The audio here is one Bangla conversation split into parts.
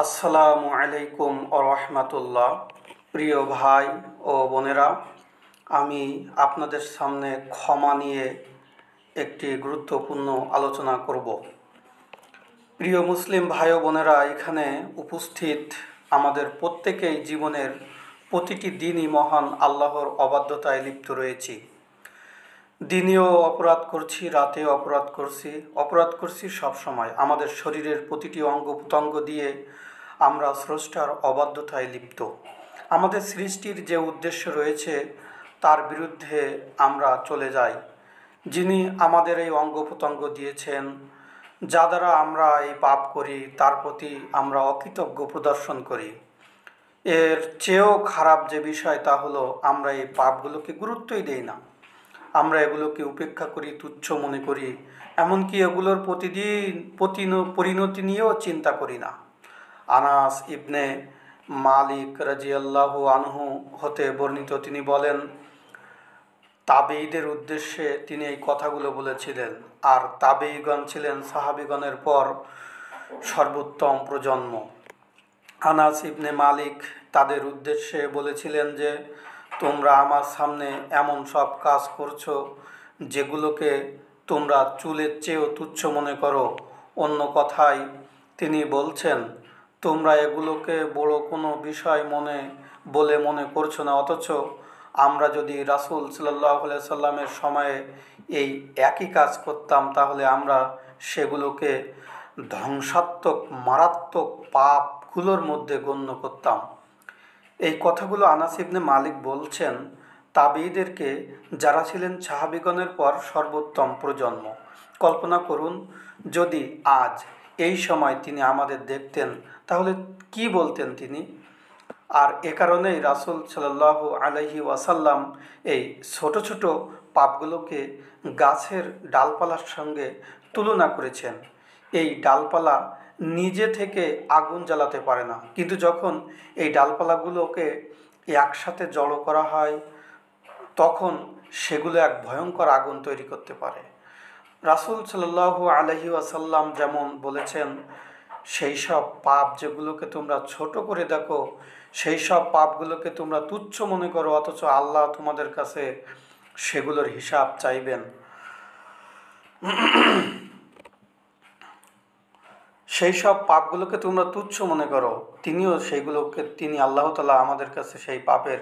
আসসালামু আলাইকুম রাহমাতুল্লাহ। প্রিয় ভাই ও বোনেরা, আমি আপনাদের সামনে ক্ষমা নিয়ে একটি গুরুত্বপূর্ণ আলোচনা করব। প্রিয় মুসলিম ভাই ও বোনেরা, এখানে উপস্থিত আমাদের প্রত্যেকেই জীবনের প্রতিটি দিনই মহান আল্লাহর অবাধ্যতায় লিপ্ত রয়েছি। দিনেও অপরাধ করছি, রাতেও অপরাধ করছি সব সময়। আমাদের শরীরের প্রতিটি অঙ্গ প্রত্যঙ্গ দিয়ে আমরা স্রষ্টার অবাধ্যতায় লিপ্ত। আমাদের সৃষ্টির যে উদ্দেশ্য রয়েছে তার বিরুদ্ধে আমরা চলে যাই। যিনি আমাদের এই অঙ্গ প্রত্যঙ্গ দিয়েছেন, যা দ্বারা আমরা এই পাপ করি, তার প্রতি আমরা অকৃতজ্ঞ প্রদর্শন করি। এর চেয়েও খারাপ যে বিষয় তা হলো আমরা এই পাপগুলোকে গুরুত্বই দেই না। আমরা এগুলোকে উপেক্ষা করি, তুচ্ছ মনে করি, এমনকি এগুলোর পরিণতি নিয়েও চিন্তা করি না। আনাস ইবনে মালিক রাজিয়াল্লাহু আনহু হতে বর্ণিত, তিনি বলেন, তাবেঈদের উদ্দেশ্যে তিনি এই কথাগুলো বলেছিলেন। আর তাবেঈগণ ছিলেন সাহাবীগণের পর সর্বোত্তম প্রজন্ম। আনাস ইবনে মালিক তাদের উদ্দেশ্যে বলেছিলেন যে, তোমরা আমার সামনে এমন সব কাজ করছো যেগুলোকে তোমরা চুলের চেয়েও তুচ্ছ মনে করো। অন্য কথায় তিনি বলছেন, তোমরা এগুলোকে বড় কোনো বিষয় মনে করছো না, অথচ আমরা যদি রাসূল সাল্লাল্লাহু আলাইহি সাল্লামের সময়ে এই একই কাজ করতাম তাহলে আমরা সেগুলোকে ধ্বংসাত্মক মারাত্মক পাপগুলোর মধ্যে গণ্য করতাম। এই কথাগুলো আনাস ইবনে মালিক বলছেন তাবেঈদেরকে, যারা ছিলেন সাহাবীগণের পর সর্বোত্তম প্রজন্ম। কল্পনা করুন, যদি আজ এই সময় তিনি আমাদের দেখতেন তাহলে কি বলতেন তিনি। আর এ কারণেই রাসূল সাল্লাল্লাহু আলাইহি ওয়াসাল্লাম এই ছোট ছোট পাপগুলোকে গাছের ডালপালার সঙ্গে তুলনা করেছেন। এই ডালপালা নিজে থেকে আগুন জ্বালাতে পারে না, কিন্তু যখন এই ডালপালাগুলোকে একসাথে জড়ো করা হয় তখন সেগুলো এক ভয়ঙ্কর আগুন তৈরি করতে পারে। রাসূল সাল্লাল্লাহু আলাইহি ওয়াসাল্লাম যেমন বলেছেন, সেই সব পাপ যেগুলোকে তোমরা ছোট করে দেখো, সেই সব পাপগুলোকে তোমরা তুচ্ছ মনে করো, অথচ আল্লাহ তোমাদের কাছে সেগুলোর হিসাব চাইবেন। সেই সব পাপগুলোকে তোমরা তুচ্ছ মনে করো, তিনি আল্লাহ তাআলা আমাদের কাছে সেই পাপের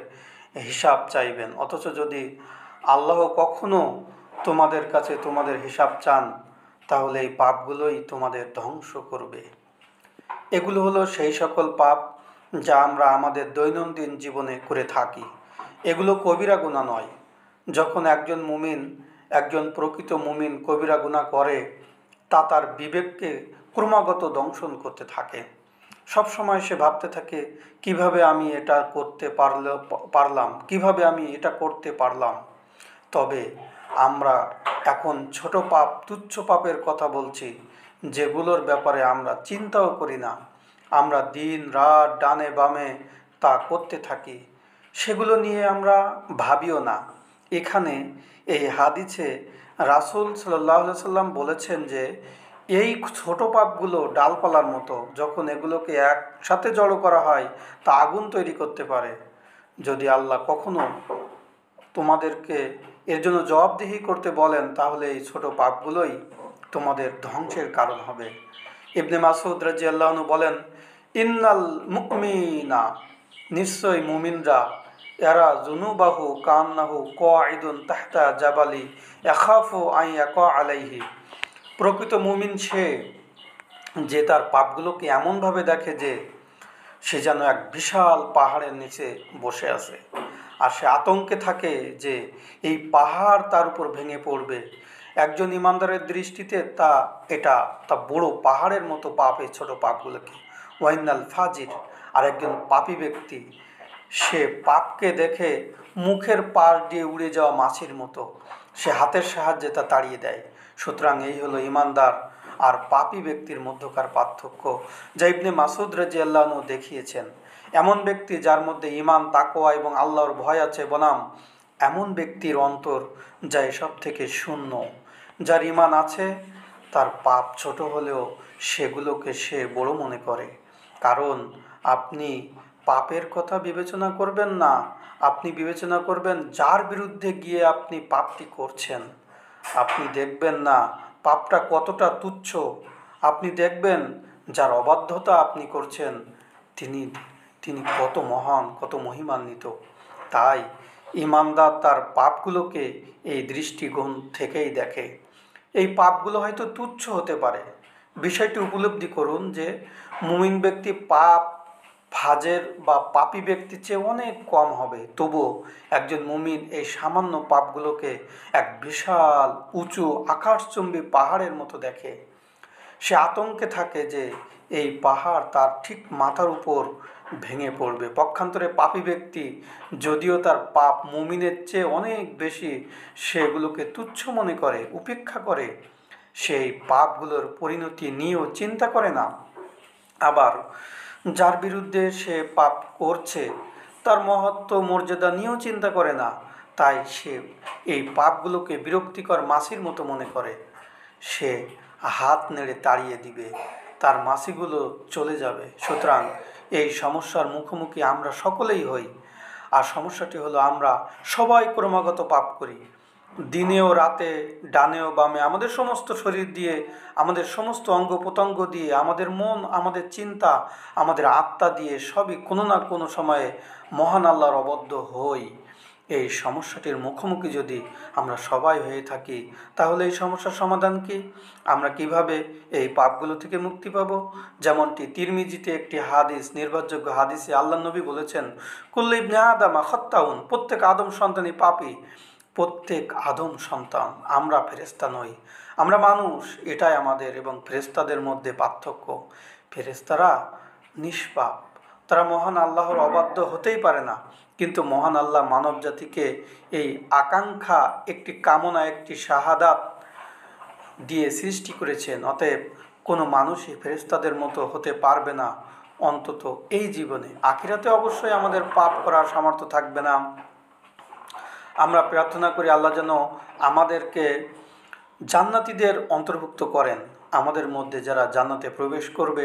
হিসাব চাইবেন। অথচ যদি আল্লাহ কখনো তোমাদের কাছে তোমাদের হিসাব চান তাহলে এই পাপগুলোই তোমাদের ধ্বংস করবে। এগুলো হলো সেই সকল পাপ যা আমরা আমাদের দৈনন্দিন জীবনে করে থাকি। এগুলো কবিরা গুনাহ নয়। যখন একজন প্রকৃত মুমিন কবিরা গুনাহ করে, তা তার বিবেককে ক্রমাগত দংশন করতে থাকে। সবসময় সে ভাবতে থাকে, কিভাবে আমি এটা করতে পারলাম। তবে আমরা এখন ছোট পাপ, তুচ্ছ পাপের কথা বলছি, যেগুলোর ব্যাপারে আমরা চিন্তাও করি না। আমরা দিন রাত ডানে বামে তা করতে থাকি, সেগুলো নিয়ে আমরা ভাবিও না। এখানে এই হাদিসে রাসূল সাল্লাল্লাহু আলাইহি সাল্লাম বলেছেন যে, এই ছোট পাপগুলো ডালপালার মতো, যখন এগুলোকে একসাথে জড়ো করা হয় তা আগুন তৈরি করতে পারে। যদি আল্লাহ কখনো তোমাদেরকে এর জন্য জবাবদিহি করতে বলেন তাহলে এই ছোট পাপগুলোই তোমাদের ধ্বংসের কারণ হবে। ইবনে মাসউদ রাদিয়াল্লাহু আনহু বলেন, ইন্নাল মুমিনা, নিশ্চয় মুমিনরা, এরা যুনুবাহু কান্নাহু কাঈদুন তাহতা জাবালি ইয়াখাফু আন ইয়াকা আলাইহি। প্রকৃত মুমিন সে, যে তার পাপগুলোকে এমনভাবে দেখে যে সে যেন এক বিশাল পাহাড়ের নিচে বসে আছে, আর সে আতঙ্কে থাকে যে এই পাহাড় তার উপর ভেঙে পড়বে। একজন ইমানদারের দৃষ্টিতে এটা বড় পাহাড়ের মতো পাপ, এই ছোট পাপগুলোকে। ওয়াইনাল ফাজির, আর একজন পাপী ব্যক্তি, সে পাপকে দেখে মুখের পাশ দিয়ে উড়ে যাওয়া মাছির মতো, সে হাতের সাহায্যে তা তাড়িয়ে দেয়। সুতরাং এই হলো ইমানদার আর পাপী ব্যক্তির মধ্যকার পার্থক্য, যা ইবনে মাসউদ রাদিয়াল্লাহু আনহু দেখিয়েছেন। এমন ব্যক্তি যার মধ্যে ঈমান, তাকওয়া এবং আল্লাহর ভয় আছে বনাম এমন ব্যক্তির অন্তর যা এসব থেকে শূন্য। যার ঈমান আছে, তার পাপ ছোট হলেও সেগুলোকে সে বড় মনে করে। কারণ আপনি পাপের কথা বিবেচনা করবেন না, আপনি বিবেচনা করবেন যার বিরুদ্ধে গিয়ে আপনি পাপটি করছেন। আপনি দেখবেন না পাপটা কতটা তুচ্ছ, আপনি দেখবেন যার অবাধ্যতা আপনি করছেন তিনি তিনি কত মহান, কত মহিমান্বিত। তাই ইমানদার তার পাপগুলোকে এই দৃষ্টিকোণ থেকেই দেখে। এই পাপগুলো হয়তো তুচ্ছ হতে পারে, বিষয়টি উপলব্ধি করুন যে মুমিন ব্যক্তি পাপ ফাজের বা পাপী ব্যক্তির চেয়ে অনেক কম হবে, তবুও একজন মুমিন এই সামান্য পাপগুলোকে এক বিশাল উঁচু আকাশচুম্বী পাহাড়ের মতো দেখে। সে আতঙ্কে থাকে যে এই পাহাড় তার ঠিক মাথার উপর ভেঙে পড়বে। পক্ষান্তরে পাপী ব্যক্তি যদিও তার পাপ মুমিনের চেয়ে অনেক বেশি, সেগুলোকে তুচ্ছ মনে করে, উপেক্ষা করে, সেই পাপগুলোর পরিণতি নিয়েও চিন্তা করে না। আবার যার বিরুদ্ধে সে পাপ করছে তার মহত্ব মর্যাদা নিয়েও চিন্তা করে না, তাই সে এই পাপগুলোকে বিরক্তিকর মাছির মতো মনে করে। সে হাত নেড়ে তাড়িয়ে দিবে, তার মাছিগুলো চলে যাবে। সুতরাং এই সমস্যার মুখোমুখি আমরা সকলেই হই। আর সমস্যাটি হলো আমরা সবাই ক্রমাগত পাপ করি, দিনেও রাতে, ডানেও বামে, আমাদের সমস্ত শরীর দিয়ে, আমাদের সমস্ত অঙ্গ প্রত্যঙ্গ দিয়ে, আমাদের মন, আমাদের চিন্তা, আমাদের আত্মা দিয়ে সবই কোনো না কোনো সময়ে মহান আল্লাহর অবদ্ধ হই। এই সমস্যাটির মুখোমুখি যদি আমরা সবাই হয়ে থাকি, তাহলে এই সমস্যার সমাধান কি? আমরা কিভাবে এই পাপগুলো থেকে মুক্তি পাব? যেমনটি তিরমিজিতে একটি হাদিস, নির্ভরযোগ্য হাদিসে আল্লাহ নবী বলেছেন, কুল্লু ইবনে আদম খাত্তাউন, প্রত্যেক আদম সন্তানই পাপী। প্রত্যেক আদম সন্তান, আমরা ফেরেশতা নই, আমরা মানুষ, এটাই আমাদের এবং ফেরেশতাদের মধ্যে পার্থক্য। ফেরেশতারা নিষ্পাপ, তারা মহান আল্লাহর অবাধ্য হতেই পারে না, কিন্তু মহান আল্লাহ মানব জাতিকে এই আকাঙ্ক্ষা, একটি কামনা, একটি শাহাদাত দিয়ে সৃষ্টি করেছেন। অতএব কোনো মানুষই ফেরেশতাদের মতো হতে পারবে না, অন্তত এই জীবনে। আখিরাতে অবশ্যই আমাদের পাপ করার সামর্থ্য থাকবে না। আমরা প্রার্থনা করি আল্লাহ যেন আমাদেরকে জান্নাতীদের অন্তর্ভুক্ত করেন। আমাদের মধ্যে যারা জান্নাতে প্রবেশ করবে,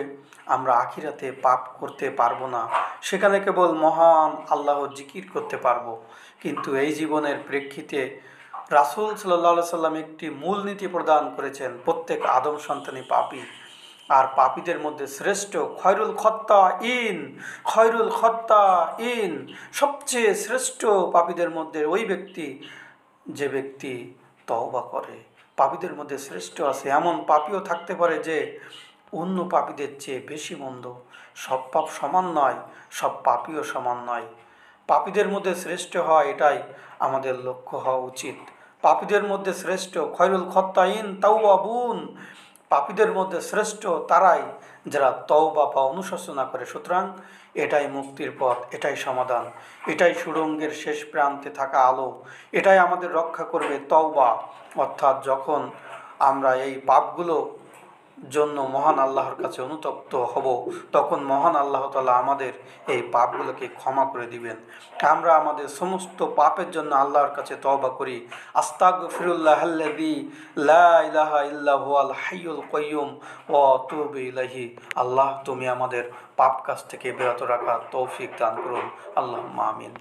আমরা আখিরাতে পাপ করতে পারবো না, সেখানে কেবল মহান আল্লাহ জিকির করতে পারবো। কিন্তু এই জীবনের প্রেক্ষিতে রাসূল সাল্লাল্লাহু সাল্লাম একটি মূলনীতি প্রদান করেছেন, প্রত্যেক আদম সন্তানই পাপী। আর পাপীদের মধ্যে শ্রেষ্ঠ খয়রুল খত্তা ইন, সবচেয়ে শ্রেষ্ঠ পাপীদের মধ্যে ওই ব্যক্তি যে ব্যক্তি তওবা করে। পাপীদের মধ্যে শ্রেষ্ঠ আছে এমন পাপীও থাকতে পারে যে অন্য পাপীদের চেয়ে বেশি মন্দ। সব পাপ সমান নয়, সব পাপীও সমান নয়। পাপীদের মধ্যে শ্রেষ্ঠ হয়, এটাই আমাদের লক্ষ্য হওয়া উচিত। পাপীদের মধ্যে শ্রেষ্ঠ খয়রুল খত্তাইন তাওয়াবুন, পাপীদের মধ্যে শ্রেষ্ঠ তারাই যারা তওবা বা অনুশোচনা করে। সুতরাং এটাই মুক্তির পথ, এটাই সমাধান, এটাই সুড়ঙ্গের শেষ প্রান্তে থাকা আলো, এটাই আমাদের রক্ষা করবে তওবা। অর্থাৎ যখন আমরা এই পাপগুলো জন্য মহান আল্লাহর কাছে অনুতপ্ত হব, তখন মহান আল্লাহ তাআলা আমাদের এই পাপগুলোকে ক্ষমা করে দিবেন। আমরা আমাদের সমস্ত পাপের জন্য আল্লাহর কাছে তওবা করি। আস্তাগফিরুল্লাহাল্লাযী লা ইলাহা ইল্লা হুয়াল হাইয়ুল কাইয়্যুম ওয়া আতুবু ইলাইহি। আল্লাহ তুমি আমাদের পাপ কাজ থেকে বিরত রাখার তৌফিক দান করুন। আল্লাহুম্মা আমিন।